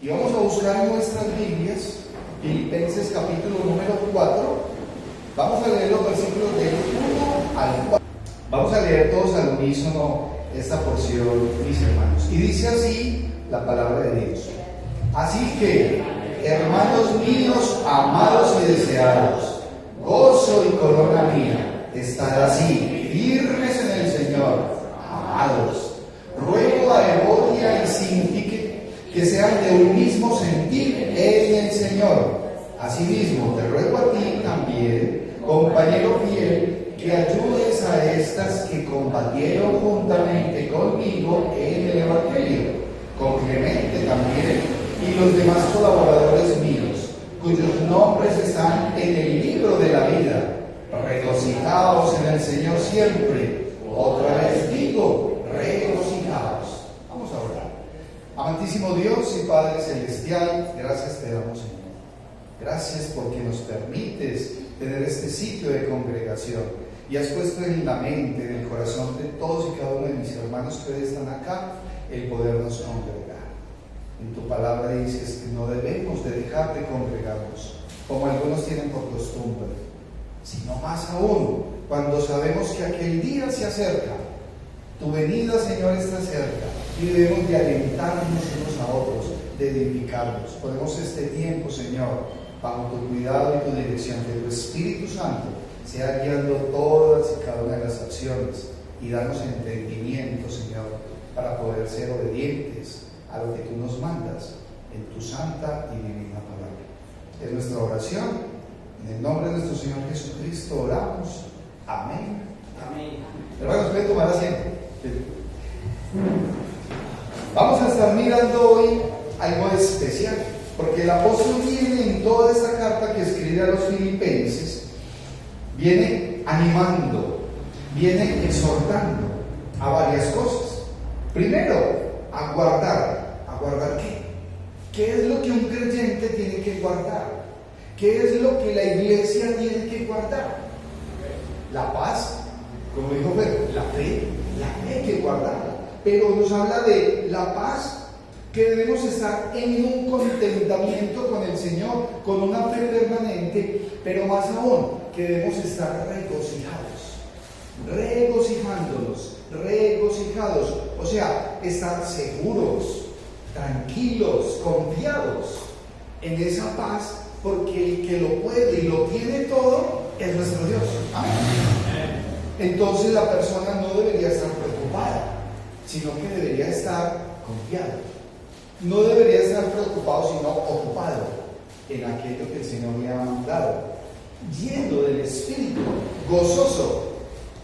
Y vamos a buscar en nuestras Biblias, Filipenses capítulo número 4. Vamos a leer los versículos del 1 al 4. Vamos a leer todos al unísono esta porción, mis hermanos. Y dice así la palabra de Dios. Así que, hermanos míos, amados y deseados, gozo y corona mía, estad así, firmes en el Señor, amados. Ruego a Evodia y Síntique que sean de un mismo sentir en el Señor. Asimismo, te ruego a ti también, compañero fiel, que ayudes a estas que combatieron juntamente conmigo en el Evangelio, con Clemente también y los demás colaboradores míos, cuyos nombres están en el libro de la vida. Regocijaos en el Señor siempre. Otra vez digo, regocijaos. Vamos a orar. Amantísimo Dios y Padre Celestial, gracias te damos, Señor. Gracias porque nos permites tener este sitio de congregación y has puesto en la mente, en el corazón de todos y cada uno de mis hermanos que hoy están acá, el podernos congregar. En tu palabra dices que no debemos de dejar de congregarnos, como algunos tienen por costumbre, sino más aún cuando sabemos que aquel día se acerca. Tu venida, Señor, está cerca y debemos de alentarnos unos a otros, de edificarnos. Ponemos este tiempo, Señor, bajo tu cuidado y tu dirección, que tu Espíritu Santo sea guiando todas y cada una de las acciones y darnos entendimiento, Señor, para poder ser obedientes a lo que tú nos mandas en tu santa y divina palabra. Es nuestra oración. En el nombre de nuestro Señor Jesucristo oramos. Amén. Amén. Hermanos, pueden tomar asiento. Vamos a estar mirando hoy algo especial, porque el apóstol viene en toda esta carta que escribe a los filipenses, viene animando, viene exhortando a varias cosas. Primero, a guardar. ¿A guardar qué? ¿Qué es lo que un creyente tiene que guardar? ¿Qué es lo que la iglesia tiene que guardar? La paz, como dijo Pedro, la fe hay que guardarla. Pero nos habla de la paz, que debemos estar en un contentamiento con el Señor, con una fe permanente, pero más aún, que debemos estar regocijados, o sea, estar seguros, tranquilos, confiados en esa paz, porque el que lo puede y lo tiene todo es nuestro Dios. Amén. Entonces la persona no debería estar preocupada, sino que debería estar confiado. No debería estar preocupado, sino ocupado en aquello que el Señor le ha mandado, lleno del Espíritu, gozoso.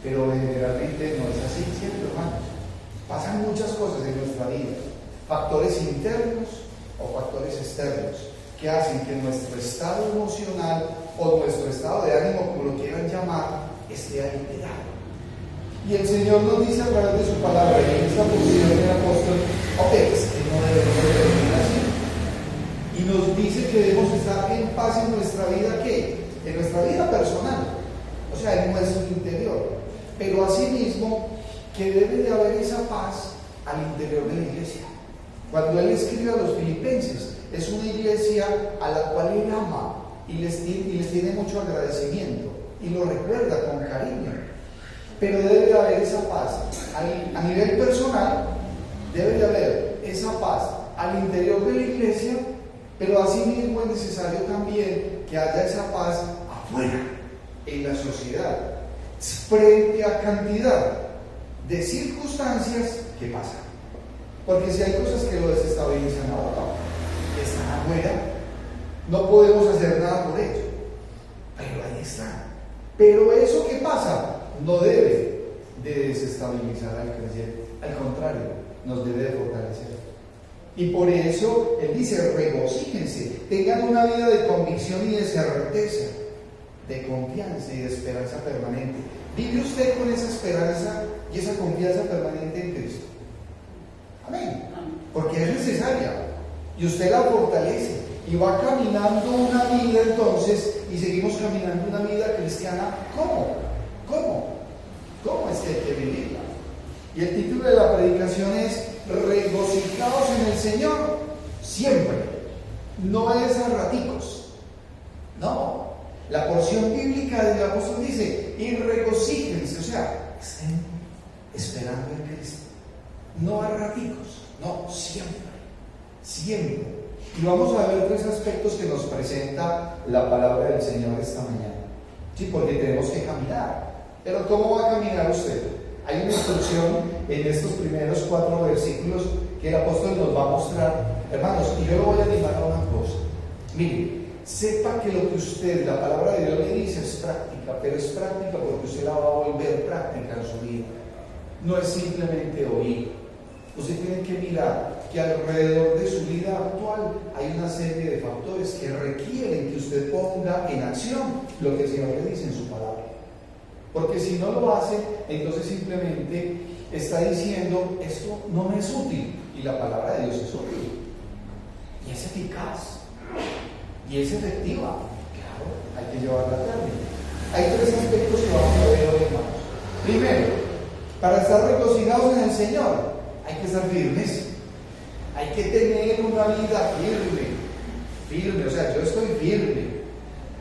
Pero generalmente no es así, ¿cierto, hermanos? Pasan muchas cosas en nuestra vida, factores internos o factores externos, que hacen que nuestro estado emocional o nuestro estado de ánimo, como lo quieran llamar, esté alterado. Y el Señor nos dice a través de su palabra, y en esta posición del apóstol, es que no debemos de vivir así. Y nos dice que debemos estar en paz en nuestra vida, ¿qué? En nuestra vida personal, o sea, en nuestro interior. Pero asimismo, que debe de haber esa paz al interior de la iglesia. Cuando Él escribe a los filipenses, es una iglesia a la cual Él ama y les tiene mucho agradecimiento y lo recuerda con cariño. Pero debe de haber esa paz a nivel personal, debe de haber esa paz al interior de la iglesia, pero asimismo es necesario también que haya esa paz afuera, en la sociedad, frente a cantidad de circunstancias que pasan. Porque si hay cosas que lo desestabilizan ahora, que están afuera, no podemos hacer nada por ello, pero ahí está. Pero eso que pasa no debe de desestabilizar al creyente, al contrario, nos debe de fortalecer. Y por eso Él dice, regocíjense, tengan una vida de convicción y de certeza, de confianza y de esperanza permanente. ¿Vive usted con esa esperanza y esa confianza permanente en Cristo? Amén. Porque es necesaria y usted la fortalece y va caminando una vida entonces, y seguimos caminando una vida cristiana. ¿Cómo es que hay que vivirla? Y el título de la predicación es regocijaos en el Señor siempre. no es a raticos. No. La porción bíblica del apóstol dice, y regocíjense, o sea, estén esperando en Cristo. No a raticos, no, siempre. Siempre. Y vamos a ver 3 aspectos que nos presenta la palabra del Señor esta mañana. Sí, porque tenemos que caminar. Pero ¿cómo va a caminar usted? Hay una instrucción en estos primeros 4 versículos que el apóstol nos va a mostrar. Hermanos, y yo lo voy a animar a una cosa. Mire, sepa que lo que usted, la palabra de Dios le dice es práctica, pero es práctica porque usted la va a volver práctica en su vida. No es simplemente oír. Usted tiene que mirar que alrededor de su vida actual hay una serie de factores que requieren que usted ponga en acción lo que el Señor le dice en su palabra. Porque si no lo hace, entonces simplemente está diciendo, esto no me es útil. Y la palabra de Dios es útil. Y es eficaz. Y es efectiva. Claro, hay que llevarla a término. Hay 3 aspectos que vamos a ver hoy, hermanos. Primero, para estar regocijados en el Señor, hay que estar firmes. Hay que tener una vida firme, o sea, yo estoy firme.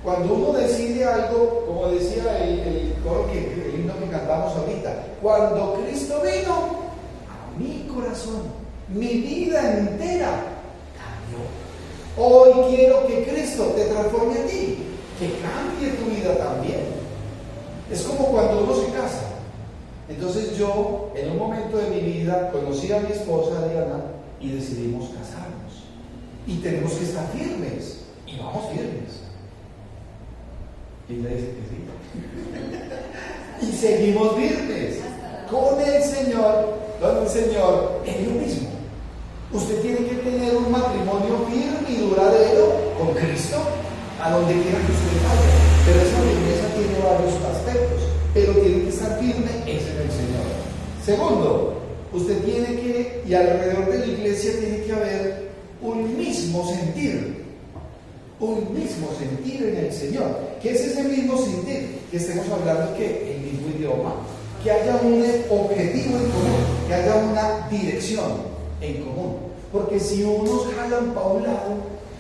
Cuando uno decide algo, como decía el coro, el himno que cantamos ahorita, cuando Cristo vino a mi corazón, mi vida entera cambió. Hoy quiero que Cristo te transforme a ti, que cambie tu vida también. Es como cuando uno se casa. Entonces yo, en un momento de mi vida, conocí a mi esposa Diana y decidimos casarnos. Y tenemos que estar firmes. Y vamos firmes. Y ella dice que sí. Y seguimos firmes. Con el Señor, es lo mismo. Usted tiene que tener un matrimonio firme y duradero con Cristo, a donde quiera que usted vaya. Pero esa firmeza tiene varios aspectos. Pero tiene que estar firme es en el Señor. Segundo, usted tiene que, y alrededor de la iglesia tiene que haber un mismo sentir en el Señor. ¿Qué es ese mismo sentir? Que estemos hablando que el mismo idioma, que haya un objetivo en común, que haya una dirección en común. Porque si unos jalan para un lado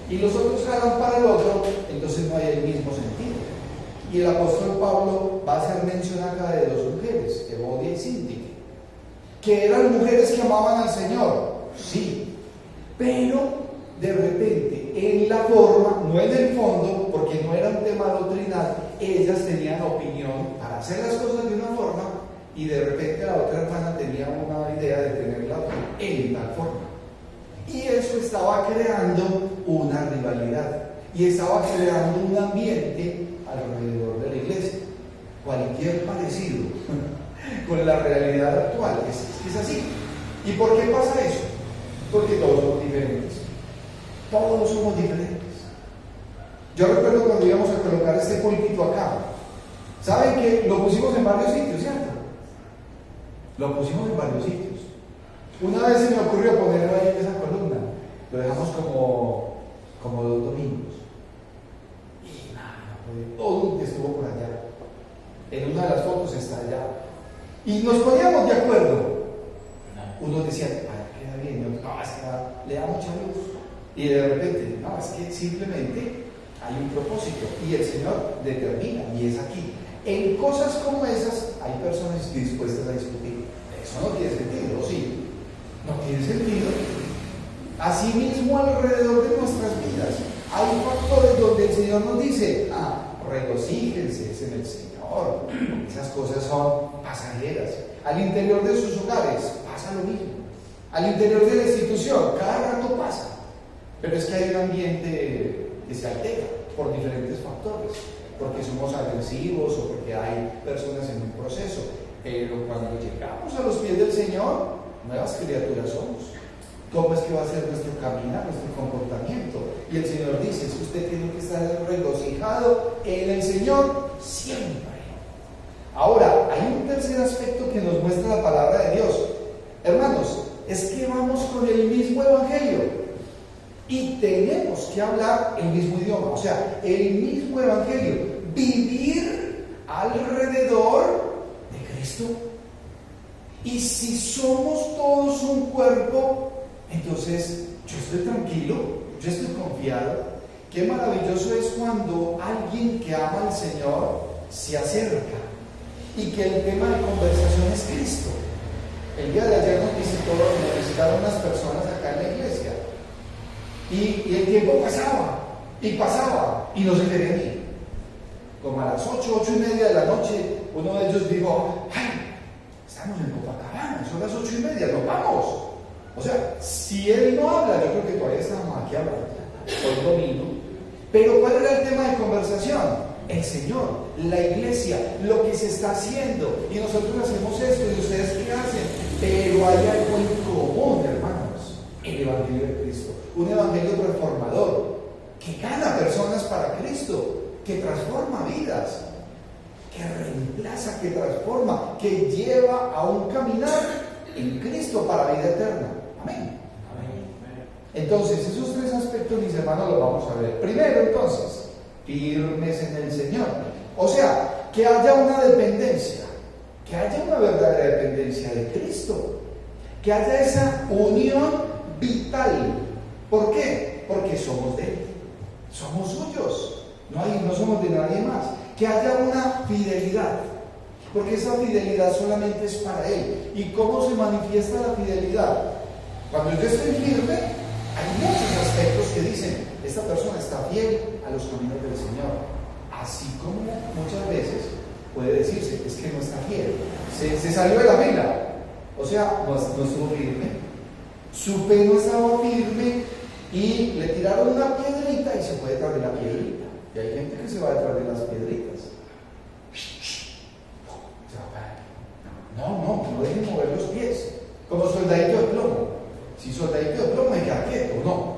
y los otros jalan para el otro, entonces no hay el mismo sentido. Y el apóstol Pablo va a hacer mención acá de 2 mujeres, Evodia y Síntique, que eran mujeres que amaban al Señor, sí, pero de repente en la forma, no en el fondo, porque no era un tema doctrinal, ellas tenían opinión para hacer las cosas de una forma y de repente la otra hermana tenía una idea de tenerla en tal forma. Y eso estaba creando una rivalidad y estaba creando un ambiente alrededor de la iglesia. Cualquier parecido con la realidad actual es así. ¿Y por qué pasa eso? Porque todos somos diferentes. Todos somos diferentes. Yo recuerdo cuando íbamos a colocar este púlpito acá. ¿Saben que lo pusimos en varios sitios, cierto? Lo pusimos en varios sitios. Una vez se me ocurrió ponerlo ahí en esa columna. Lo dejamos como 2 domingos. Y nada, todo estuvo por allá. En una de las fotos está allá. Y nos poníamos de acuerdo. Unos decían, queda bien. Y otros, no, es que le da mucha luz. Y de repente, no, es que simplemente hay un propósito. Y el Señor determina, y es aquí. En cosas como esas, hay personas dispuestas a discutir. Eso no tiene sentido, ¿o sí? No tiene sentido. Asimismo, alrededor de nuestras vidas, hay factores donde el Señor nos dice, regocíjense en el Señor. Esas cosas son pasajeras. Al interior de sus hogares pasa lo mismo. Al interior de la institución, cada rato pasa. Pero es que hay un ambiente que se altera por diferentes factores. Porque somos agresivos o porque hay personas en un proceso. Pero cuando llegamos a los pies del Señor, nuevas criaturas somos. ¿Cómo es que va a ser nuestro caminar, nuestro comportamiento? Y el Señor dice, es que usted tiene que estar regocijado en el Señor siempre. Ahora, hay un tercer aspecto que nos muestra la palabra de Dios. Hermanos, es que vamos con el mismo evangelio y tenemos que hablar el mismo idioma, o sea, el mismo evangelio, vivir alrededor de Cristo. Y si somos todos un cuerpo, entonces yo estoy tranquilo yo estoy confiado. Qué maravilloso es cuando alguien que ama al Señor se acerca y que el tema de conversación es Cristo. El día de ayer nos visitaron unas personas acá en la iglesia y el tiempo pasaba y no se querían ir. Como a las 8:30 de la noche, uno de ellos dijo: ¡ay! Estamos en Copacabana, son las 8:30, nos vamos. O sea, si él no habla, yo creo que todavía estamos aquí hablando, hoy domingo. Pero ¿cuál era el tema de conversación? El Señor, la iglesia, lo que se está haciendo. Y nosotros hacemos esto, y ustedes qué hacen. Pero hay algo en común, hermanos: el Evangelio de Cristo. Un Evangelio transformador, que gana personas para Cristo, que transforma vidas, que reemplaza, que transforma, que lleva a un caminar en Cristo para vida eterna. Amén. Entonces, esos tres aspectos, mis hermanos, los vamos a ver. Primero, entonces, firmes en el Señor. O sea, que haya una dependencia, que haya una verdadera dependencia de Cristo, que haya esa unión vital. ¿Por qué? Porque somos de Él, somos suyos, no somos de nadie más. Que haya una fidelidad, porque esa fidelidad solamente es para Él. ¿Y cómo se manifiesta la fidelidad? Cuando yo estoy firme, hay muchos aspectos que dicen: esta persona está fiel a los caminos del Señor. Así como muchas veces puede decirse: es que no está fiel, se salió de la fila, o sea, no estuvo firme, su fe no estaba firme y le tiraron una piedrita y se fue detrás de la piedrita. Y hay gente que se va detrás de las piedritas. No dejen mover los pies, como soldadito de plomo. Si soldadito de plomo, hay que quedar quieto, no.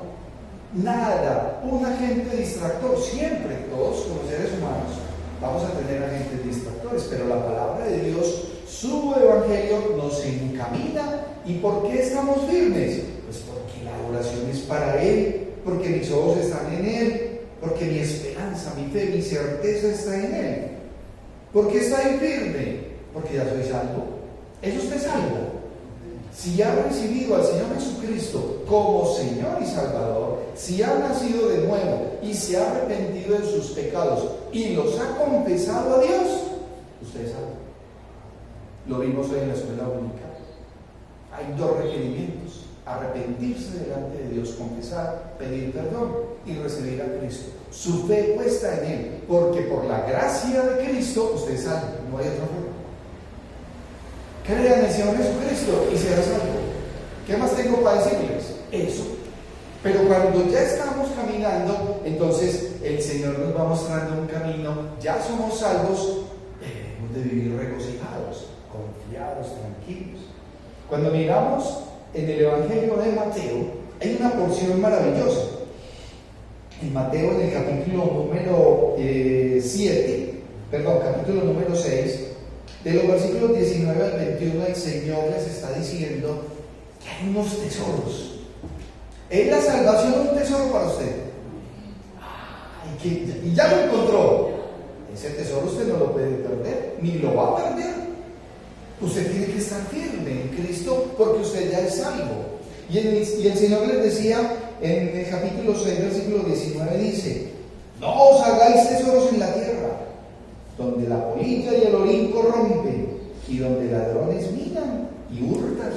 Nada, un agente distractor. Siempre, todos como seres humanos, vamos a tener agentes distractores, pero la palabra de Dios, su evangelio, nos encamina. ¿Y por qué estamos firmes? Pues porque la oración es para Él, porque mis ojos están en Él, porque mi esperanza, mi fe, mi certeza está en Él. ¿Por qué estoy firme? Porque ya soy salvo. ¿Es usted salvo? Si ha recibido al Señor Jesucristo como Señor y Salvador, si ha nacido de nuevo y se ha arrepentido de sus pecados y los ha confesado a Dios, usted es salvo. Lo vimos hoy en la escuela dominical. Hay dos requerimientos: arrepentirse delante de Dios, confesar, pedir perdón y recibir a Cristo. Su fe puesta en Él, porque por la gracia de Cristo usted es salvo, no hay otra forma. Crea en el Señor Jesucristo y será salvo. ¿Qué más tengo para decirles? Eso. Pero cuando ya estamos caminando, entonces el Señor nos va mostrando un camino. Ya somos salvos, debemos de vivir regocijados, confiados, tranquilos. Cuando miramos en el Evangelio de Mateo, hay una porción maravillosa. En Mateo, en el capítulo número 6, de los versículos 19 al 21, el Señor les está diciendo que hay unos tesoros. ¿Es la salvación un tesoro para usted? Y ya lo encontró. Ese tesoro usted no lo puede perder, ni lo va a perder. Usted tiene que estar firme en Cristo porque usted ya es salvo. Y el Señor les decía en el capítulo 6, versículo 19, dice: no os hagáis tesoros en la tierra, donde la polilla y el orín corrompen, y donde ladrones minan y hurtan.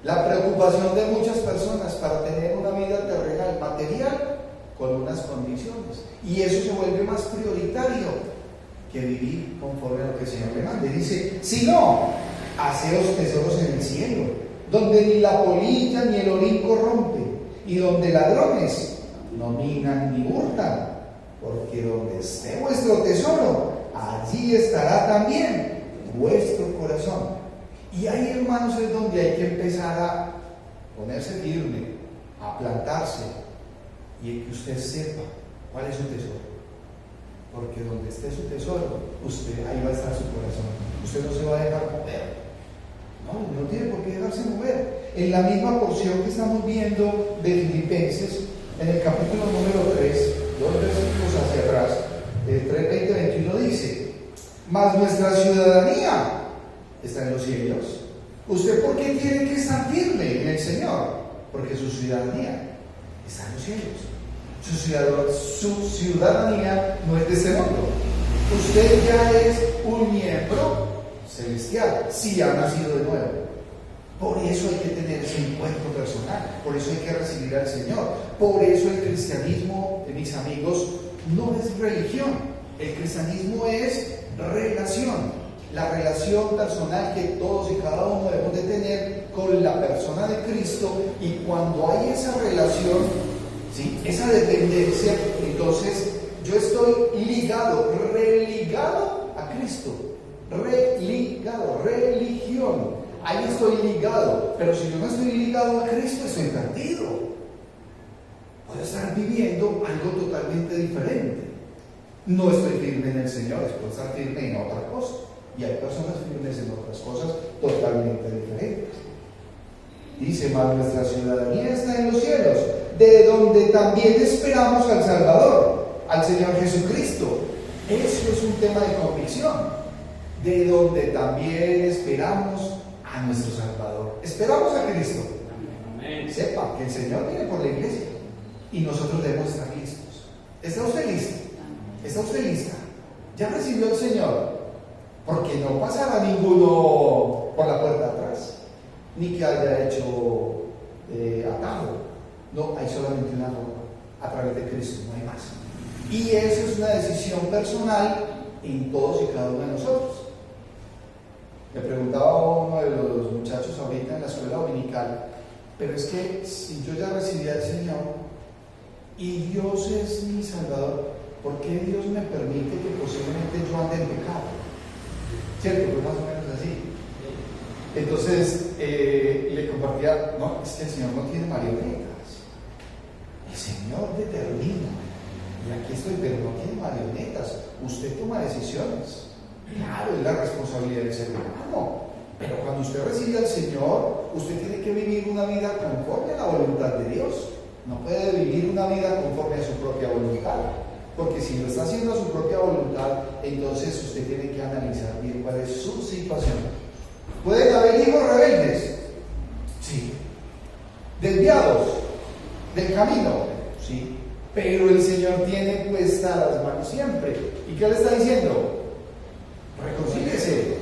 La preocupación de muchas personas para tener una vida terrenal, material, con unas condiciones. Y eso se vuelve más prioritario que vivir conforme a lo que el Señor le mande. Dice: si no, haceos tesoros en el cielo, donde ni la polilla ni el orín corrompen, y donde ladrones no minan ni hurtan. Porque donde esté vuestro tesoro, allí estará también vuestro corazón. Y ahí, hermanos, es donde hay que empezar a ponerse firme, a plantarse, y que usted sepa cuál es su tesoro. Porque donde esté su tesoro, ahí va a estar su corazón. Usted no se va a dejar mover. No tiene por qué dejarse mover. En la misma porción que estamos viendo de Filipenses, en el capítulo número 3, 2 versículos hacia atrás, 3:20-21 dice: mas nuestra ciudadanía está en los cielos. ¿Usted por qué tiene que estar firme en el Señor? Porque su ciudadanía está en los cielos. Su ciudadanía no es de este mundo. Usted ya es un miembro celestial, si ha nacido de nuevo. Por eso hay que tener ese encuentro personal, por eso hay que recibir al Señor. Por eso el cristianismo, mis amigos, no es religión. El cristianismo es relación. La relación personal que todos y cada uno debemos de tener con la persona de Cristo. Y cuando hay esa relación, ¿sí?, esa dependencia, entonces yo estoy ligado, religado a Cristo. Religado, religión. Ahí estoy ligado. Pero si yo no estoy ligado a Cristo, estoy perdido. Puedo estar viviendo algo totalmente diferente. No estoy firme en el Señor, puedo estar firme en otra cosa. Y hay personas firmes en otras cosas totalmente diferentes. Dice: mas nuestra ciudadanía está en los cielos, de donde también esperamos al Salvador, al Señor Jesucristo. Eso es un tema de convicción. De donde también esperamos a nuestro Salvador. Esperamos a Cristo. Amén. Sepa que el Señor viene por la iglesia y nosotros debemos estar listos. ¿Está usted listo? ¿Está usted lista? ¿Ya recibió al Señor? Porque no pasará ninguno por la puerta de atrás, ni que haya hecho atajo. No, hay solamente una forma, a través de Cristo, no hay más. Y eso es una decisión personal en todos y cada uno de nosotros. Me preguntaba uno de los muchachos ahorita en la escuela dominical, pero es que si yo ya recibí al Señor y Dios es mi Salvador, ¿por qué Dios me permite que posiblemente yo ande en pecado? ¿Cierto? Pues más o menos así. Entonces le compartía: no, es que el Señor no tiene marionetas. El Señor determina. Y aquí estoy, pero no tiene marionetas. Usted toma decisiones. Claro, es la responsabilidad del ser humano. Pero cuando usted recibe al Señor, usted tiene que vivir una vida conforme a la voluntad de Dios. No puede vivir una vida conforme a su propia voluntad. Porque si lo está haciendo a su propia voluntad, entonces usted tiene que analizar bien cuál es su situación. ¿Pueden haber hijos rebeldes? Sí. ¿Desviados del camino? Sí. Pero el Señor tiene puestas las manos siempre. ¿Y qué le está diciendo? Reconcíliese,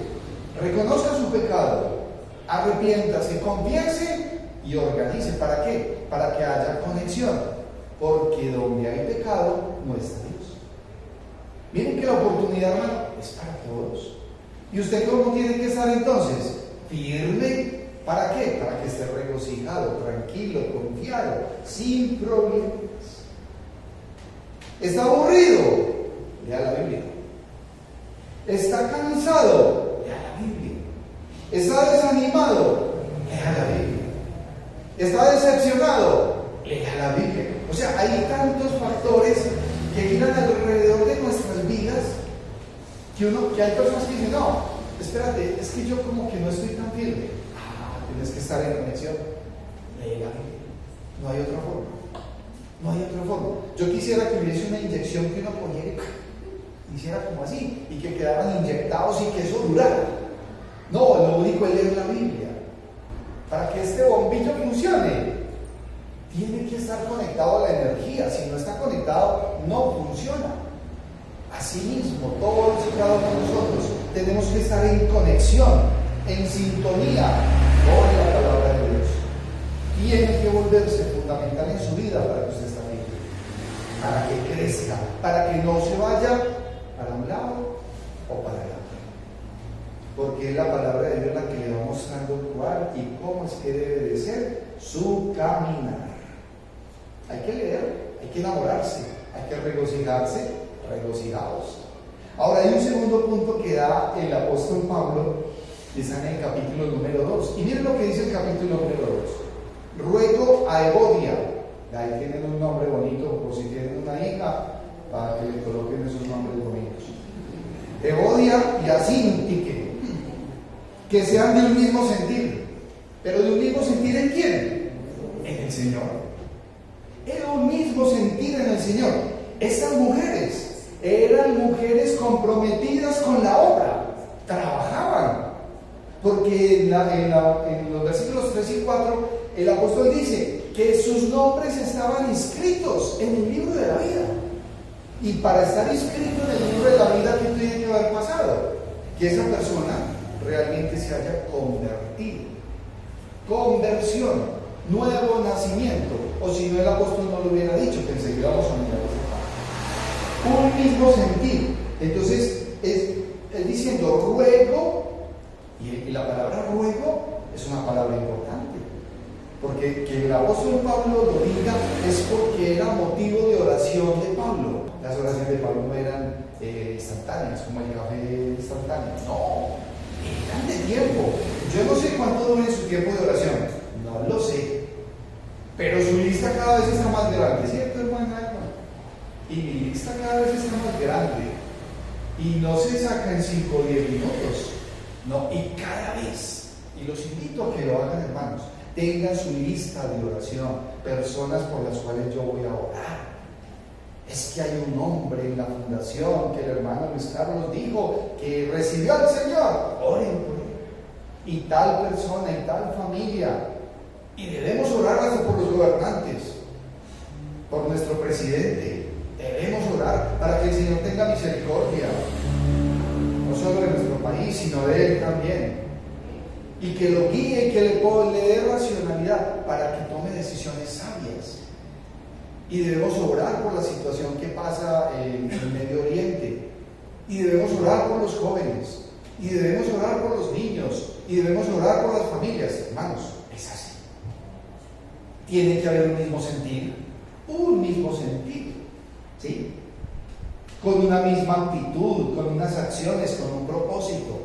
reconozca su pecado, arrepiéntase, confiese y organice. ¿Para qué? Para que haya conexión. Porque donde hay pecado no está Dios. Miren que la oportunidad, hermano, es para todos. ¿Y usted cómo tiene que estar entonces? Firme. ¿Para qué? Para que esté regocijado, tranquilo, confiado, sin problemas. ¿Está aburrido? Lea la Biblia. ¿Está cansado? Lea la Biblia. ¿Está desanimado? Lea la Biblia. ¿Está decepcionado? Lea la Biblia. O sea, hay tantos factores que giran alrededor de nuestras vidas que hay personas que dicen: no, espérate, es que yo como que no estoy tan firme. Tienes que estar en conexión. Lee la Biblia. No hay otra forma. No hay otra forma. Yo quisiera que hubiese una inyección que uno cogiera y hiciera como así, y que quedaran inyectados y que eso durara. No, lo único es leer la Biblia. Para que este bombillo funcione, tiene que estar conectado a la energía. Si no está conectado, no funciona. Asimismo, todos y cada uno de nosotros tenemos que estar en conexión, en sintonía con la palabra de Dios. Tiene que volverse fundamental en su vida para que usted esté bien, para que crezca, para que no se vaya para un lado o para el otro. Porque es la palabra de Dios la que le va mostrando cuál y cómo es que debe de ser su caminar. Hay que leer, hay que enamorarse, hay que regocijarse, regocijados. Ahora hay un segundo punto que da el apóstol Pablo, que está en el capítulo número 2. Y miren lo que dice el capítulo número 2. Ruego a Evodia, ahí tienen un nombre bonito, por si tienen una hija, para que le coloquen esos nombres bonitos. Evodia y Asíntique, que sean de un mismo sentir. ¿Pero de un mismo sentir en quién? En el Señor. Era un mismo sentir en el Señor. Estas mujeres eran mujeres comprometidas con la obra, trabajaban. Porque en los versículos 3 y 4 el apóstol dice que sus nombres estaban inscritos en el libro de la vida. Y para estar inscrito en el libro de la vida, ¿qué tiene que haber pasado? Que esa persona realmente se haya convertido. Conversión, nuevo nacimiento. O si no, el apóstol no lo hubiera dicho, que enseguida vamos a mirar ese paso. Un mismo sentir. Entonces, es diciendo ruego, y la palabra ruego es una palabra importante. Porque que el apóstol Pablo lo diga es porque era motivo de oración de Pablo. Las oraciones de Pablo no eran instantáneas, como el café instantáneo. No, eran de tiempo. Yo no sé cuánto dure su tiempo de oración, no lo sé. Pero su lista cada vez está más grande, ¿cierto, hermano? Y mi lista cada vez está más grande. Y no se saca en 5 o 10 minutos. No, y cada vez. Y los invito a que lo hagan, hermanos. Tengan su lista de oración, personas por las cuales yo voy a orar. Es que hay un hombre en la fundación que el hermano Luis Carlos dijo que recibió al Señor. Oren por él. Y tal persona, y tal familia. Y debemos orar hasta por los gobernantes, por nuestro presidente. Debemos orar para que el Señor tenga misericordia, no solo de nuestro país, sino de Él también. Y que lo guíe y que le dé racionalidad para que tome decisiones sabias. Y debemos orar por la situación que pasa en el Medio Oriente. Y debemos orar por los jóvenes. Y debemos orar por los niños. Y debemos orar por las familias. Hermanos, es así. Tiene que haber un mismo sentir. Un mismo sentir. ¿Sí? Con una misma actitud, con unas acciones, con un propósito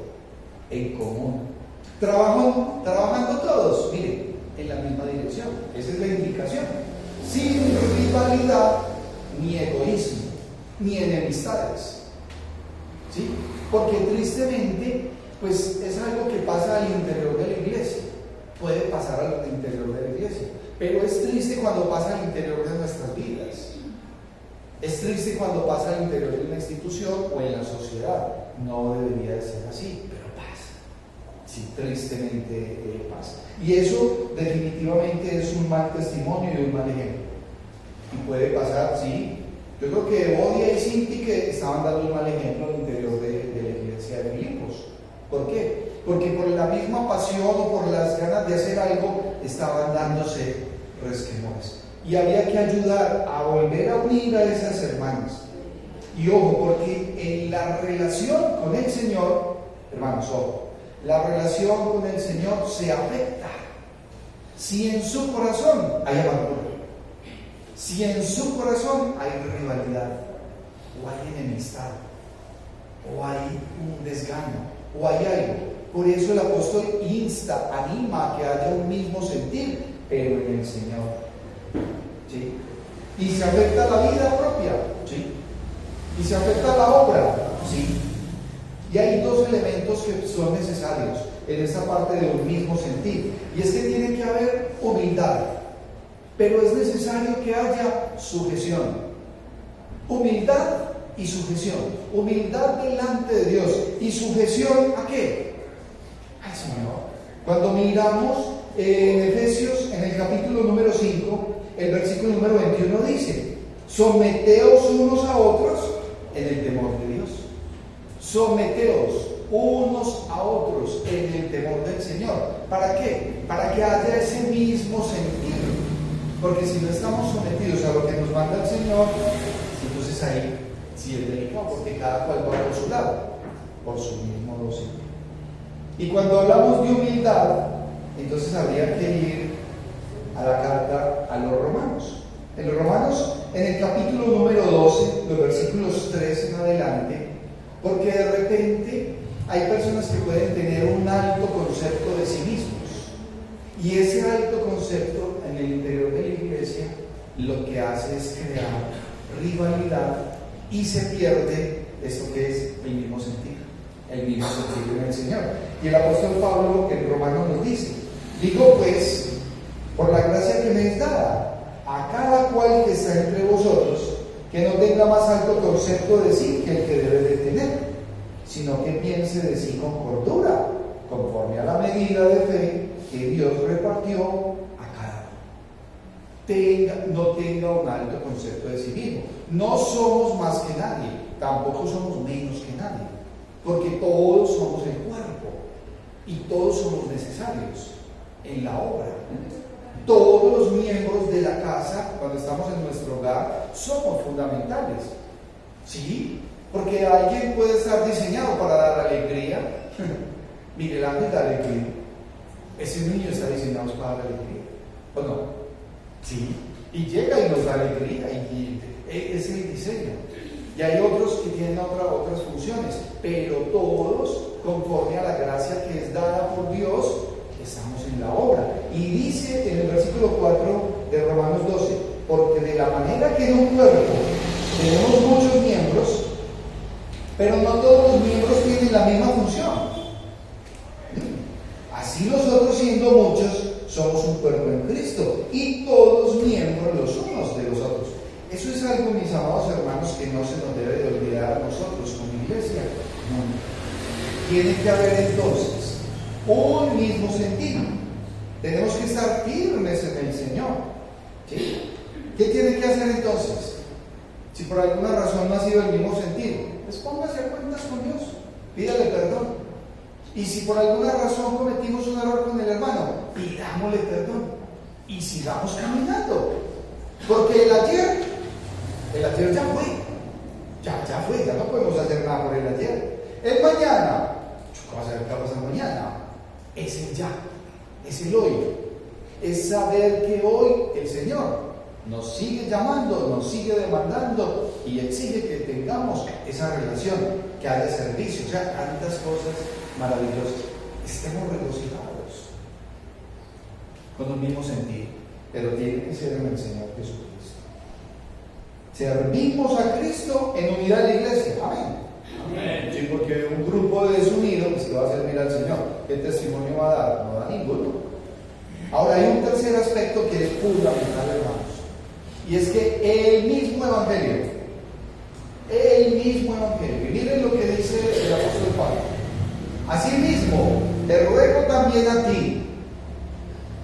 en común. Trabajando todos, miren, en la misma dirección. Esa es la indicación. Sin rivalidad, ni egoísmo, ni enemistades. ¿Sí? Porque tristemente, pues es algo que pasa al interior de la iglesia. Puede pasar al interior de la iglesia. Pero es triste cuando pasa al interior de nuestras vidas. Es triste cuando pasa al interior de una institución o en la sociedad. No debería de ser así, pero pasa. Sí, tristemente pasa. Y eso definitivamente es un mal testimonio y un mal ejemplo. Y puede pasar, sí. Yo creo que Evodia y Sinti estaban dando un mal ejemplo al interior de la iglesia de Filipos. ¿Por qué? Porque por la misma pasión o por las ganas de hacer algo estaban dándose resquemores. Y había que ayudar a volver a unir a esas hermanas. Y ojo, porque en la relación con el Señor, hermanos, ojo, la relación con el Señor se afecta. Si en su corazón hay amargura, si en su corazón hay rivalidad, o hay enemistad, o hay un desgano, o hay algo. Por eso el apóstol insta, anima a que haya un mismo sentir, pero en el Señor. ¿Sí? Y se afecta la vida propia, ¿sí? Y se afecta la obra, ¿sí? Y hay dos elementos que son necesarios en esta parte de un mismo sentir. Y es que tiene que haber humildad, pero es necesario que haya sujeción. Humildad y sujeción. Humildad delante de Dios. ¿Y sujeción a qué? Al Señor. Cuando miramos en Efesios, en el capítulo número 5, el versículo número 21 dice: someteos unos a otros en el temor de Dios. Someteos unos a otros en el temor del Señor. ¿Para qué? Para que haya ese mismo sentido. Porque si no estamos sometidos a lo que nos manda el Señor, entonces ahí sí es delicado, porque cada cual va por su lado, por su mismo dosis. Y cuando hablamos de humildad, entonces habría que ir a la carta a los romanos. En los romanos, en el capítulo número 12, los versículos 3 en adelante, porque de repente hay personas que pueden tener un alto concepto de sí mismos. Y ese alto concepto en el interior de la iglesia lo que hace es crear rivalidad y se pierde esto que es el mismo sentir en el Señor. Y el apóstol Pablo en Romanos nos dice: digo pues, por la gracia que me es dada, a cada cual que está entre vosotros, que no tenga más alto concepto de sí que el que debe de tener, sino que piense de sí con cordura, conforme a la medida de fe que Dios repartió a cada uno. No tenga un alto concepto de sí mismo. No somos más que nadie, tampoco somos menos que nadie, porque todos somos el cuerpo y todos somos necesarios en la obra. Todos los miembros de la casa, cuando estamos en nuestro hogar, somos fundamentales. ¿Sí? Porque alguien puede estar diseñado para dar alegría. Miguel Ángel da alegría. Ese niño está diseñado para dar alegría. ¿O no? Sí. Y llega y nos da alegría. Y es el diseño. Y hay otros que tienen otras funciones. Pero todos, conforme a la gracia que es dada por Dios, estamos en la obra. Y dice en el versículo 4 de Romanos 12, porque de la manera que en un cuerpo tenemos muchos miembros, pero no todos los miembros tienen la misma función. Así nosotros, siendo muchos, somos un cuerpo en Cristo, y todos miembros los unos de los otros. Eso es algo, mis amados hermanos, que no se nos debe de olvidar a nosotros como iglesia. No. Tiene que haber entonces un mismo sentido. Tenemos que estar firmes en el Señor. ¿Sí? ¿Qué tiene que hacer entonces? Si por alguna razón no ha sido el mismo sentido, pues póngase a cuentas con Dios, pídale perdón. Y si por alguna razón cometimos un error con el hermano, pidámosle perdón y sigamos caminando. Porque el ayer ya fue, ya no podemos hacer nada por el ayer. El mañana, ¿qué va a pasar mañana? Es el ya, es el hoy, es saber que hoy el Señor nos sigue llamando, nos sigue demandando y exige que tengamos esa relación, que haya servicio, o sea, tantas cosas maravillosas. Estemos regocijados con el mismo sentido, pero tiene que ser en el Señor Jesucristo. Servimos a Cristo en unidad de la iglesia. Amén. Amén. Sí, porque un grupo desunido, pues, que va a servir al Señor, ¿qué testimonio va a dar? No da ninguno. Ahora hay un tercer aspecto que es fundamental, hermanos. Y es que el mismo Evangelio, y miren lo que dice el apóstol Pablo: asimismo, te ruego también a ti,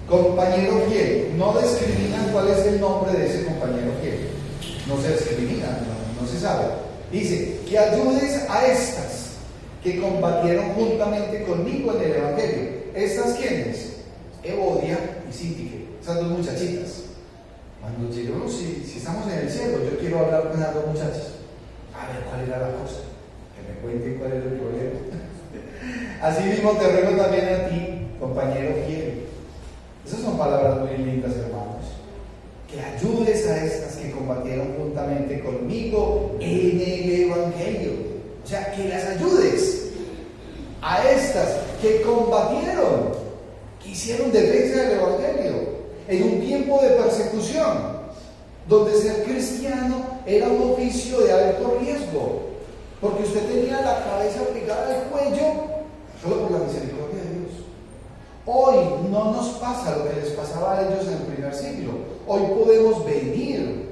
compañero fiel. No discriminan cuál es el nombre de ese compañero fiel, no se discrimina, no se sabe. Dice, que ayudes a estas que combatieron juntamente conmigo en el Evangelio. ¿Estas quiénes? Evodia y Síntique, esas dos muchachitas. Cuando lleguemos, si estamos en el cielo, yo quiero hablar con las dos muchachas. A ver cuál era la cosa, que me cuenten cuál era el problema. Así mismo te ruego también a ti, compañero fiel. Esas son palabras muy lindas, hermanos. Que ayudes a estas que combatieron juntamente conmigo en el Evangelio. O sea, que las ayudes a estas que combatieron, que hicieron defensa del Evangelio en un tiempo de persecución, donde ser cristiano era un oficio de alto riesgo, porque usted tenía la cabeza pegada al cuello solo por la misericordia de Dios. Hoy no nos pasa lo que les pasaba a ellos en el primer siglo. Hoy podemos venir.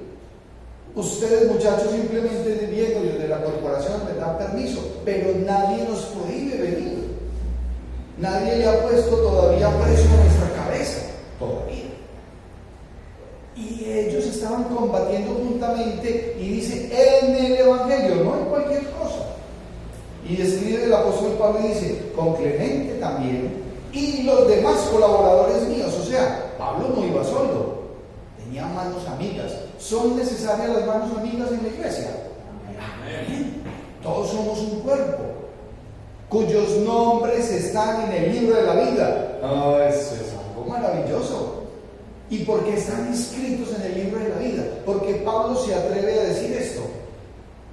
Ustedes, muchachos, simplemente viendo desde la corporación les dan permiso, pero nadie nos prohíbe venir. Nadie le ha puesto todavía preso a nuestra cabeza, todavía. Y ellos estaban combatiendo juntamente, y dice, en el Evangelio, no en cualquier cosa. Y escribe el apóstol Pablo y dice, con Clemente también, y los demás colaboradores míos. O sea, Pablo no iba solo, tenía manos amigas. ¿Son necesarias las manos amigas en la iglesia? Amén. Todos somos un cuerpo, cuyos nombres están en el libro de la vida. Eso es algo maravilloso. ¿Y por qué están inscritos en el libro de la vida? Porque Pablo se atreve a decir esto.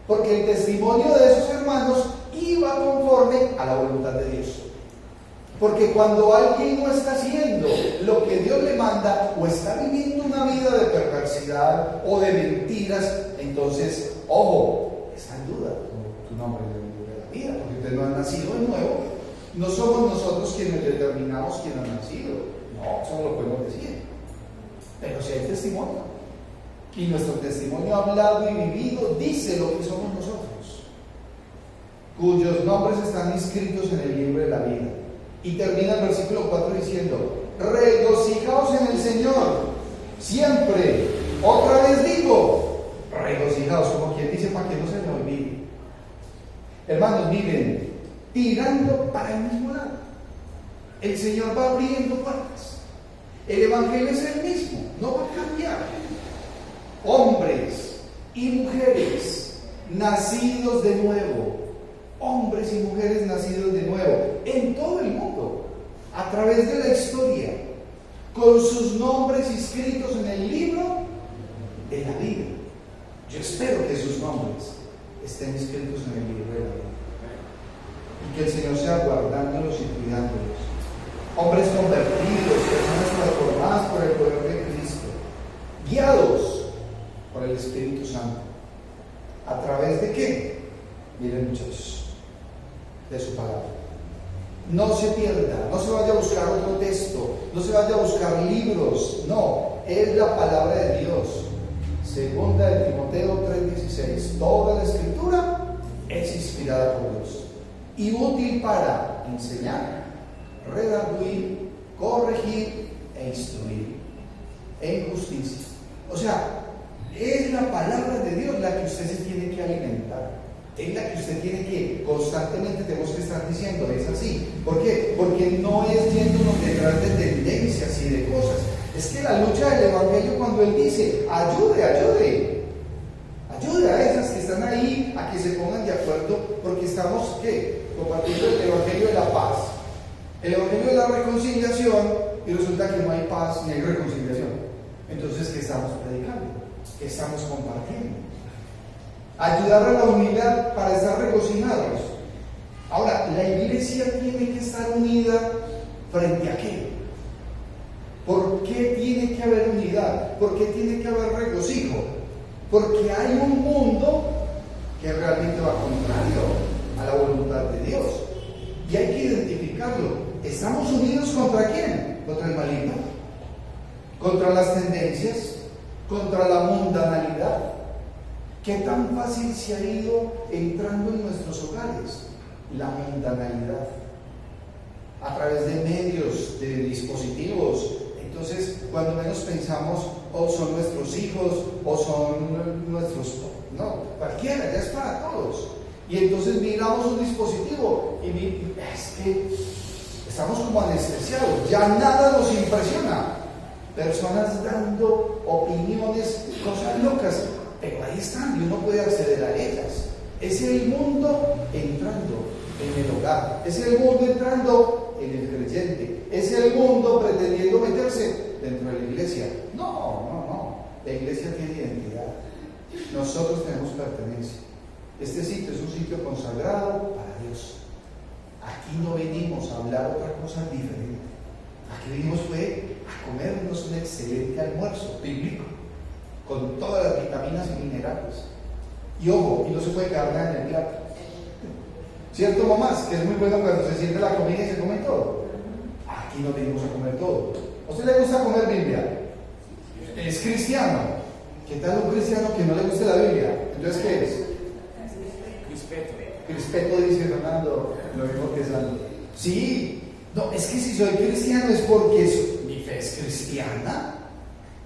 Porque el testimonio de esos hermanos iba conforme a la voluntad de Dios. Porque cuando alguien no está haciendo lo que Dios le manda, o está viviendo una vida de perversidad o de mentiras, entonces, ojo, está en duda tu nombre en el libro de la vida, porque usted no ha nacido de nuevo. No somos nosotros quienes determinamos quién ha nacido. No, eso lo podemos decir. Pero si hay testimonio, y nuestro testimonio hablado y vivido dice lo que somos nosotros, cuyos nombres están inscritos en el libro de la vida. Y termina el versículo 4 diciendo: regocijaos en el Señor, siempre. Otra vez digo, regocijaos, como quien dice, para que no se me olvide. Hermanos, miren, tirando para el mismo lado. El Señor va abriendo puertas. El Evangelio es el mismo, no va a cambiar. Hombres y mujeres nacidos de nuevo, hombres y mujeres nacidos de nuevo, en todo el mundo, a través de la historia, con sus nombres inscritos en el libro de la vida. Yo espero que sus nombres estén escritos en el libro de la vida, y que el Señor sea guardándolos y cuidándolos. Hombres convertidos, personas transformadas por el poder de Cristo, guiados por el Espíritu Santo. ¿A través de qué? Miren, muchachos, de su palabra. No se pierda, no se vaya a buscar otro texto, no se vaya a buscar libros, no, es la palabra de Dios. Segunda de Timoteo 3:16, toda la escritura es inspirada por Dios y útil para enseñar, redarguir, corregir e instruir en justicia. O sea, es la palabra de Dios la que usted se tiene que alimentar, es la que usted tiene que constantemente tenemos que estar diciendo, es así. ¿Por qué? Porque no es yéndonos detrás de tendencias y de cosas. Es que la lucha del Evangelio, cuando Él dice, ayude a esas que están ahí a que se pongan de acuerdo, porque estamos, ¿qué? Compartiendo el Evangelio de la paz, el Evangelio de la reconciliación, y resulta que no hay paz ni hay reconciliación. Entonces, ¿qué estamos predicando? ¿Qué estamos compartiendo? Ayudar a la unidad para estar regocijados. Ahora, la iglesia tiene que estar unida ¿frente a qué? ¿Por qué tiene que haber unidad? ¿Por qué tiene que haber regocijo? Porque hay un mundo que realmente va contrario a la voluntad de Dios. Y hay que identificarlo. ¿Estamos unidos contra quién? Contra el maligno, contra las tendencias, contra la mundanalidad. ¿Qué tan fácil se ha ido entrando en nuestros hogares? La mundanalidad. A través de medios, de dispositivos. Entonces, cuando menos pensamos, o son nuestros hijos, o son nuestros... No, cualquiera, ya es para todos. Y entonces miramos un dispositivo y es que estamos como anestesiados, ya nada nos impresiona. Personas dando opiniones, cosas locas, pero ahí están y uno puede acceder a ellas. Es el mundo entrando en el hogar, es el mundo entrando en el creyente, es el mundo pretendiendo meterse dentro de la iglesia. No, la iglesia tiene identidad, nosotros tenemos pertenencia. Este sitio es un sitio consagrado para Dios. Aquí no venimos a hablar otra cosa diferente. Aquí venimos fue a comernos un excelente almuerzo bíblico con todas las vitaminas y minerales. Y ojo, y no se puede quedar nada en el plato. ¿Cierto, mamás? Que es muy bueno cuando se siente la comida y se come todo. Aquí no venimos a comer todo. ¿A usted le gusta comer Biblia? ¿Es cristiano? ¿Qué tal un cristiano que no le guste la Biblia? Entonces, ¿qué es? Crispeto, dice Fernando, lo mismo que Sandro. Sí, no, es que si soy cristiano es porque mi fe es cristiana.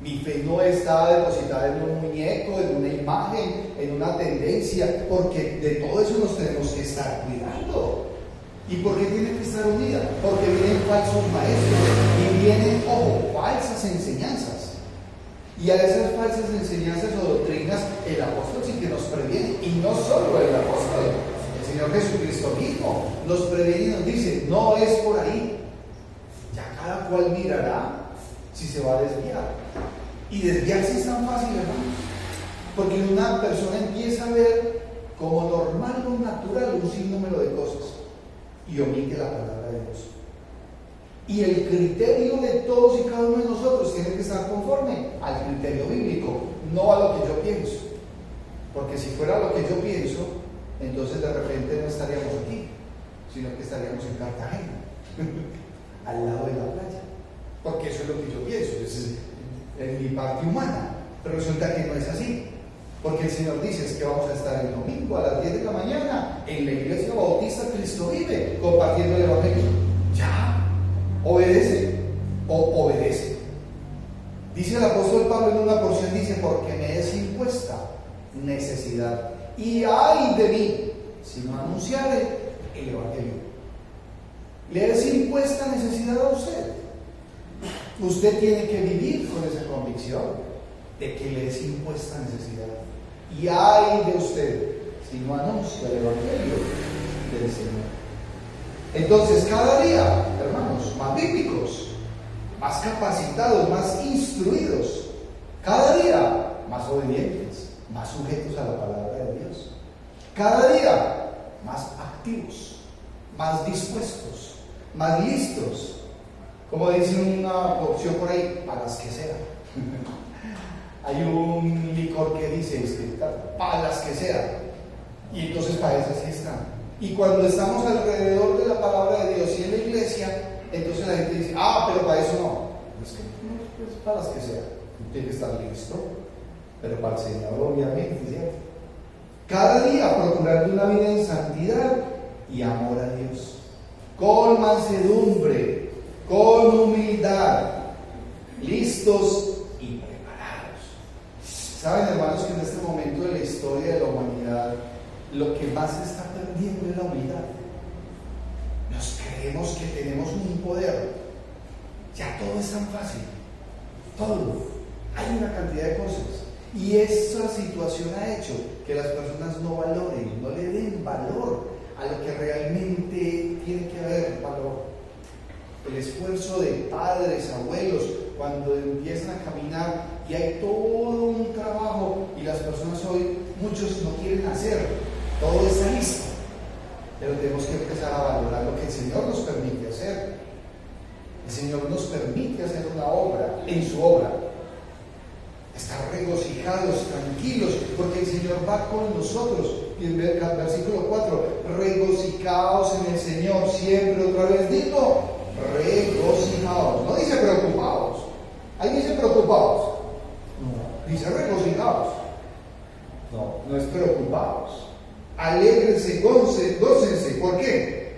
Mi fe no está depositada en un muñeco, en una imagen, en una tendencia, porque de todo eso nos tenemos que estar cuidando. ¿Y por qué tiene que estar unida? Porque vienen falsos maestros y vienen, ojo, falsas enseñanzas. Y a esas falsas enseñanzas o doctrinas, el apóstol sí que nos previene, y no solo el apóstol, el Señor Jesucristo mismo nos previene y nos dice, no es por ahí. Ya cada cual mirará si se va a desviar. Y desviarse es tan fácil, hermano, porque una persona empieza a ver como normal o natural un sinnúmero de cosas y omite la palabra de Dios. Y el criterio de todos y cada uno de nosotros tiene que estar conforme al criterio bíblico, no a lo que yo pienso. Porque si fuera lo que yo pienso, entonces de repente no estaríamos aquí, sino que estaríamos en Cartagena, al lado de la playa. Porque eso es lo que yo pienso, es mi parte humana. Pero resulta que no es así. Porque el Señor dice es que vamos a estar el domingo a las 10 de la mañana en la iglesia bautista Cristo Vive, compartiendo el Evangelio. Ya. ¿Obedece o obedece? Dice el apóstol Pablo en una porción, dice, porque me es impuesta necesidad. Y ay de mí, si no anunciare el evangelio. ¿Le es impuesta necesidad a usted? Usted tiene que vivir con esa convicción de que le es impuesta necesidad. Y ay de usted si no anuncia el evangelio del Señor. Entonces, cada día, hermanos, más bíblicos, más capacitados, más instruidos, cada día más obedientes, más sujetos a la palabra de Dios, cada día más activos, más dispuestos, más listos, como dice una opción por ahí, para las que sea. Hay un licor que dice, para las que sea, y entonces para esas sí están. Y cuando estamos alrededor de la palabra de Dios y en la iglesia, entonces la gente dice, pero para eso no. Es que no, es para las que sea. Tiene que estar listo, pero para el Señor obviamente, ¿cierto? Cada día procurando una vida en santidad y amor a Dios, con mansedumbre, con humildad, listos y preparados. Saben, hermanos, que en este momento de la historia de la humanidad, lo que más se está perdiendo es la humildad. Nos creemos que tenemos un poder. Ya todo es tan fácil. Todo. Hay una cantidad de cosas. Y esa situación ha hecho que las personas no valoren, no le den valor a lo que realmente tiene que haber valor. El esfuerzo de padres, abuelos, cuando empiezan a caminar y hay todo un trabajo y las personas hoy, muchos no quieren hacer, todo está listo, pero tenemos que empezar a valorar lo que el Señor nos permite hacer. El Señor nos permite hacer una obra, en su obra. Estar regocijados, tranquilos, porque el Señor va con nosotros. Y en el versículo 4, regocijaos en el Señor, siempre, otra vez digo, regocijaos. No dice preocupados. Ahí dice preocupados. No, dice regocijaos. No es preocupados. Alégrense, gócense. ¿Por qué?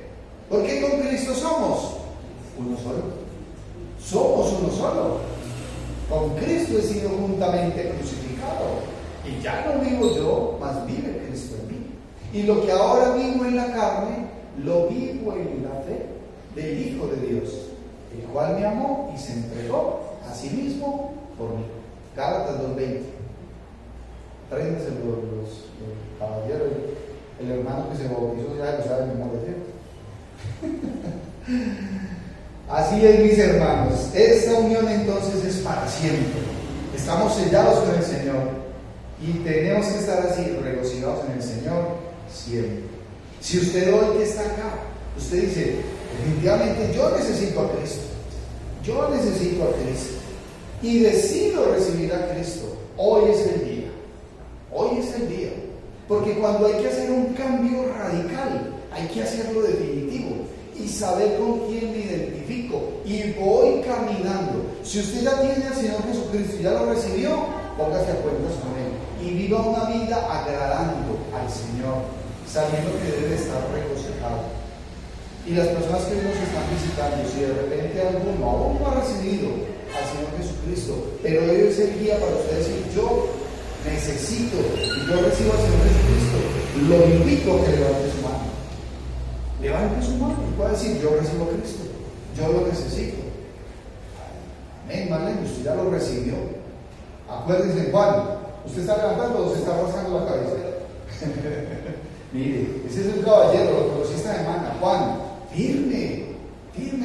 Porque con Cristo somos uno solo. Somos uno solo. Con Cristo he sido juntamente crucificado. Y ya no vivo yo, mas vive Cristo en mí. Y lo que ahora vivo en la carne, lo vivo en la fe del Hijo de Dios, el cual me amó y se entregó a sí mismo por mí. Gálatas 2:20. Apréndase los caballeros. El hermano que se bautizó ya lo sabe de memoria, ¿cierto? Así es, mis hermanos. Esta unión entonces es para siempre. Estamos sellados con el Señor y tenemos que estar así, regocijados en el Señor siempre. Si usted hoy que está acá, usted dice, definitivamente yo necesito a Cristo. Yo necesito a Cristo. Y decido recibir a Cristo. Hoy es el día. Hoy es el día. Porque cuando hay que hacer un cambio radical, hay que hacerlo definitivo y saber con quién me identifico y voy caminando. Si usted ya tiene al Señor Jesucristo y ya lo recibió, póngase a cuentas con Él y viva una vida agradando al Señor, sabiendo que debe estar regocijado. Y las personas que nos están visitando, si de repente alguno aún no ha recibido al Señor Jesucristo, pero hoy es el día para usted decir, yo necesito y yo recibo al Señor Jesucristo, lo invito a que levante su mano. Levante su mano y pueda decir, yo recibo a Cristo, yo lo necesito. Amén, Marlene, usted ya lo recibió. Acuérdense, Juan, ¿usted está levantando o se está rascando la cabeza? Mire, ese es un caballero, lo conocí esta semana. Juan, firme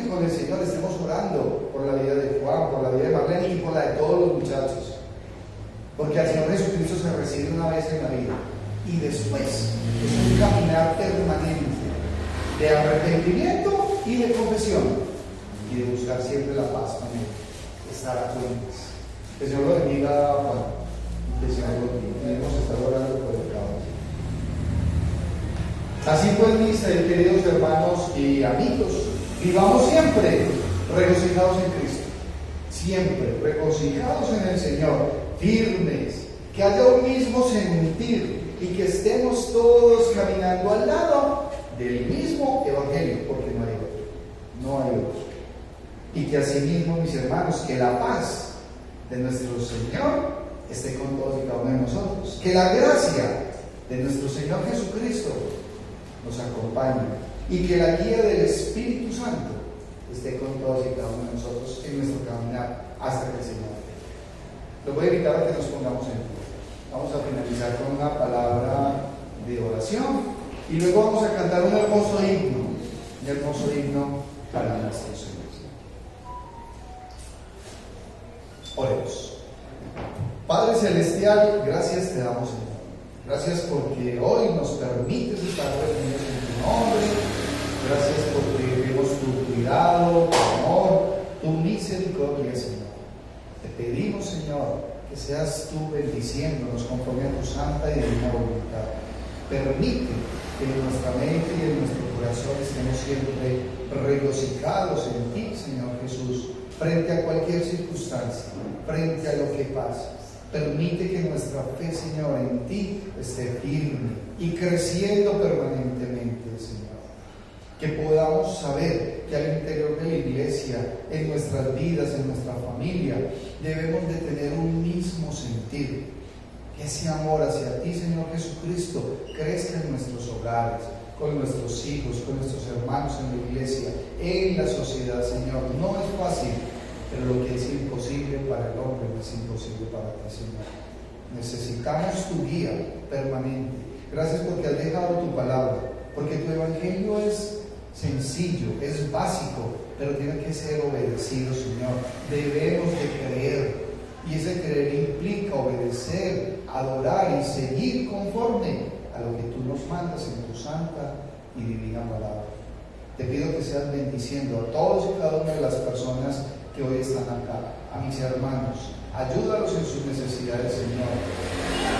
con el Señor. Estemos orando por la vida de Juan, por la vida de Marlene y por la de todos los muchachos. Porque al Señor Jesucristo se recibe una vez en la vida y después es un caminar permanente de arrepentimiento y de confesión y de buscar siempre la paz con Él, estar a cuentas. Que el Señor lo bendiga, Juan. Que el Señor lo bendiga. Debemos estar orando por el caballo. Así pues, mis queridos hermanos y amigos, vivamos siempre regocijados en Cristo. Siempre regocijados en el Señor, firmes, que haya un mismo sentir y que estemos todos caminando al lado del mismo evangelio, porque no hay otro. Y que asimismo, mis hermanos, que la paz de nuestro Señor esté con todos y cada uno de nosotros. Que la gracia de nuestro Señor Jesucristo nos acompañe y que la guía del Espíritu Santo esté con todos y cada uno de nosotros en nuestro caminar hasta que el Señor venga. Los voy a invitar a que nos pongamos en pie. Vamos a finalizar con una palabra de oración y luego vamos a cantar un hermoso himno para nuestro Señor. Oremos. Padre Celestial, gracias te damos, Señor. Gracias porque hoy nos permites estar reunidos en tu nombre. Gracias porque vemos tu cuidado, tu amor, tu misericordia, Señor. Te pedimos, Señor, que seas tú bendiciéndonos conforme a tu santa y divina voluntad. Permite que en nuestra mente y en nuestro corazón estemos siempre regocijados en ti, Señor Jesús, frente a cualquier circunstancia, frente a lo que pasa. Permite que nuestra fe, Señor, en ti esté firme y creciendo permanentemente, Señor. Que podamos saber que al interior de la iglesia, en nuestras vidas, en nuestra familia, debemos de tener un mismo sentir. Que ese amor hacia ti, Señor Jesucristo, crezca en nuestros hogares, con nuestros hijos, con nuestros hermanos en la iglesia, en la sociedad, Señor. No es fácil, pero lo que es imposible para el hombre no es imposible para ti, Señor. Necesitamos tu guía permanente. Gracias porque has dejado tu palabra, porque tu evangelio es sencillo, es básico, pero tiene que ser obedecido, Señor. Debemos de creer, y ese creer implica obedecer, adorar y seguir conforme a lo que tú nos mandas en tu santa y divina palabra. Te pido que seas bendiciendo a todos y cada una de las personas que hoy están acá, a mis hermanos. Ayúdalos en sus necesidades, Señor.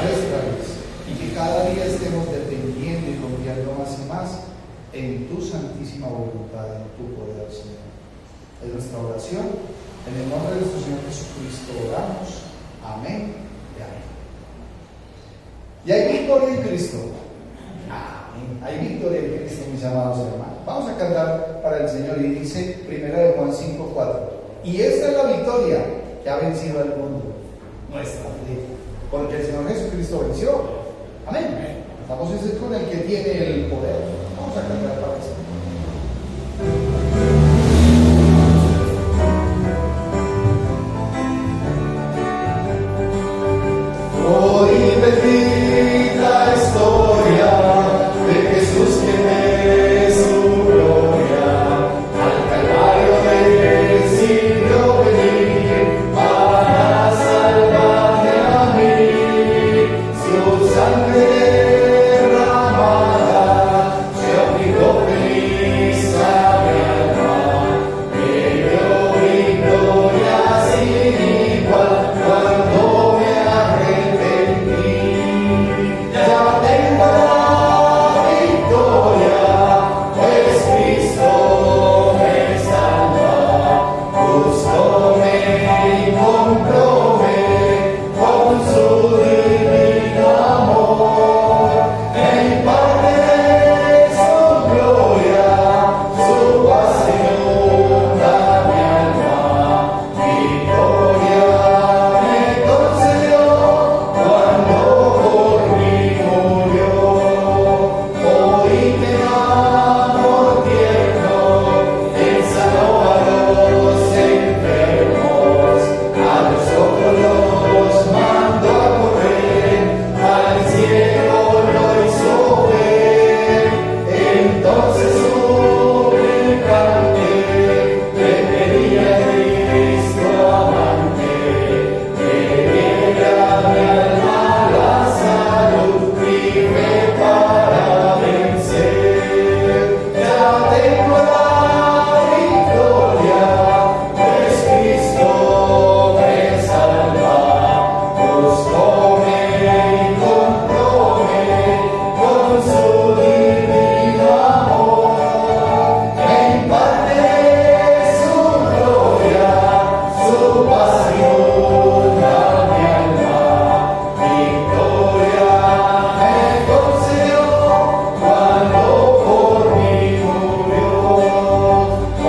Muéstrales y que cada día estemos dependiendo y confiando más y más en tu santísima voluntad, en tu poder, Señor. Es nuestra oración. En el nombre de nuestro Señor Jesucristo oramos. Amén y amén. Y hay victoria en Cristo. Amén. Hay victoria en Cristo, mis amados hermanos. Vamos a cantar para el Señor y dice 1 Juan 5:4. Y esta es la victoria que ha vencido al mundo, nuestra fe. Porque el Señor Jesucristo venció. Amén. Vamos a ser con el que tiene el poder. Vamos a cantar para eso. Hoy bendita la historia de Jesús que ve su gloria, al Calvario decidió venir para salvarme a mí. Su sangre derramada se aplicó feliz a mi alma, me dio victoria sin igual cuando me arrepentí. Ya tengo la victoria, pues Cristo me salva. Buscóme y compróme con su divino amor. En parte de su gloria, su paz inunda mi alma. Victoria me concedió cuando por mí murió. Hoy que amor tierno, Él sanó a los enfermos, a los otros los mandó a correr, al cielo lo hizo ver. Entonces suplicante le pedí a Cristo amante, que diera a mi alma la salud y fe para vencer. Ya tengo la victoria, pues Cristo me salva. Buscóme y compróme con su divino amor. En parte de su gloria, su paz inunda mi alma. Victoria me concedió cuando por mí murió.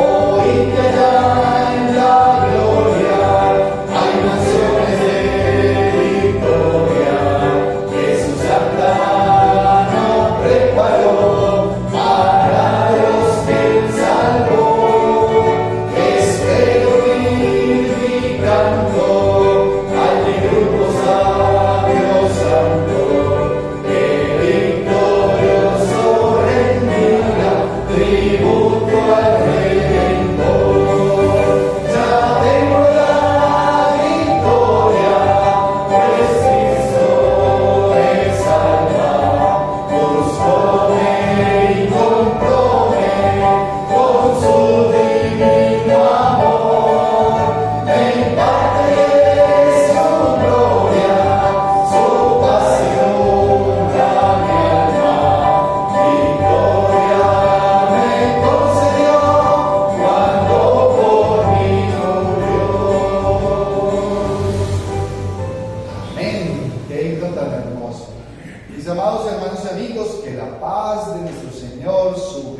Hoy que ya en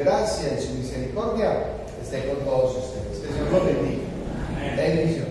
gracia y su misericordia esté con todos ustedes. Que el Señor los bendiga. Bendiciones.